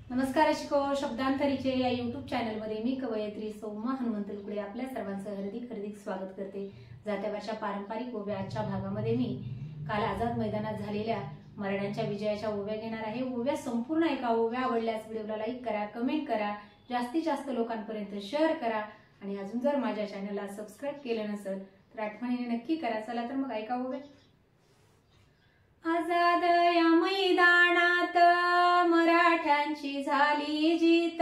नमस्कार शिको शब्दांतरीचे या यूट्यूब चॅनलमध्ये मी कवयित्री सौम्या हनुमंत लुकडे आपल्या सर्वांचं हार्दिक स्वागत करते। जात्या वर्षा पारंपरिक ओव्या आजच्या भागामध्ये मी काल आझाद मैदानात झालेल्या मराठ्यांच्या विजयाच्या ओव्या घेणार आहे। ओव्या संपूर्ण ऐका। ओव्या आवडल्यास व्हिडिओला लाईक करा, कमेंट करा, जास्तीत जास्त लोकांपर्यंत शेअर करा आणि अजून जर माझ्या चॅनलला सबस्क्राइब केलं नसेल तर आठवणीने नक्की करा। चला तर मग ऐका ओव्या। आझाद या मैदानात मराठ्यांची झाली जीत,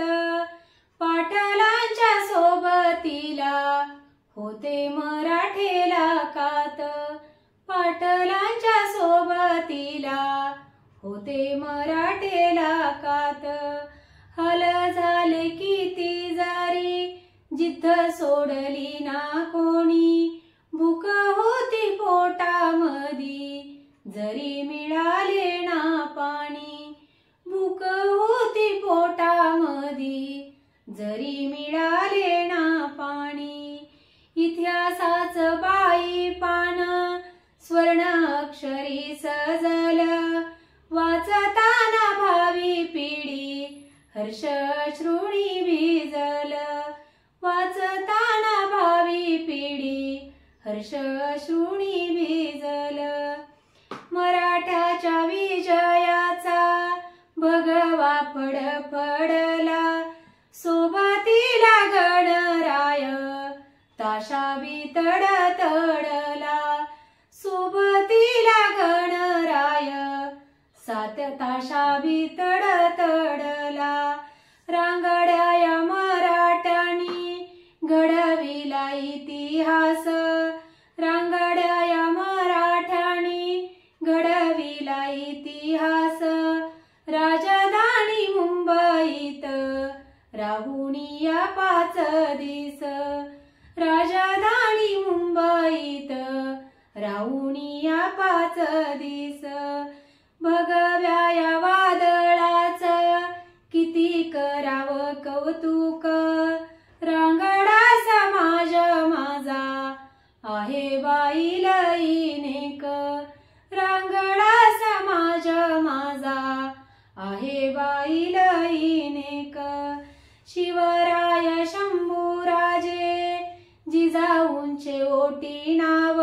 पाटलांच्या सोबतीला होते मराठे लाखात, पाटलांच्या सोबतीला होते मराठे लाखात। हल झाले किती जारी जिद्द सोडली ना कोणी, भूक होती पोटामधी जरी मिळाले ना पाणी, भूक होती पोटामधी जरी मिळाले ना पाणी। इतिहासाचं बाई पान स्वर्ण अक्षरी सजल, वाचताना भावी पिढी हर्ष अश्रूनी भिजल, वाचताना भावी पिढी हर्ष अश्रूनी भिजल। मराठ्याच्या विजयाचा भगवा फडफडला, सोबतीला गणराय ताशावी तडतडला, सोबतीला गणराय सात ताशावी तडतडला। रांगड्या या मराठ्यांनी घडविला इतिहास, रांगड्या या मराठ्यांनी घडविला इतिहास। राजधानी मुंबईत राहुनी या 5 दिस, राजधानी मुंबईत राहुनी या 5 दिस। भगव्या या वादळाचं किती करावं कौतुक, रांगडा समाज माझा आहे बाई लईनेक, रांगडा समाज माझा आहे बाई लईनेक। शिवराय शंभूराजे जिजाऊंचे ओटी नाव,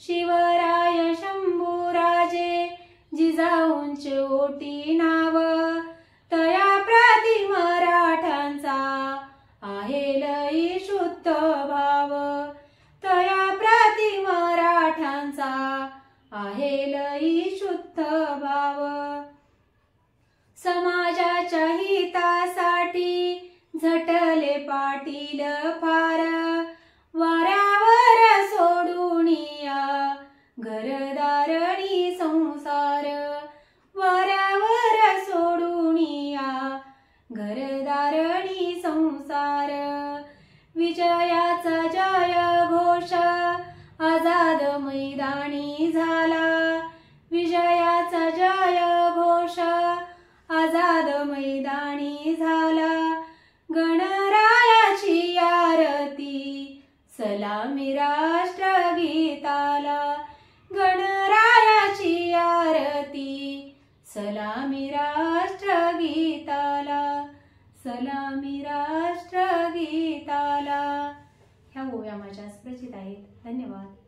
शिवराय शंभूराजे जिजाऊंचे ओटी नाव। तया प्रति मराठ्यांचा आहे लई शुद्ध भाव, तया प्रति मराठ्यांचा आहे लई शुद्ध भाव। समाजाच्या हितासाठी झटले पाटील फार, वाऱ्यावर सोडून या घरदारणी संसार, वाऱ्यावर सोडून या घरदारणी संसार। विजयाचा जय घोष आझाद मैदानी झाला, विजयाचा जय घोष आझाद मैदानी झाला। गणरायाची आरती सलामी राष्ट्रगीताला, गणरायाची आरती सलामी राष्ट्रगीताला, सलामी राष्ट्रगीताला। ह्या ओव्या माझ्या परिचित आहेत। धन्यवाद।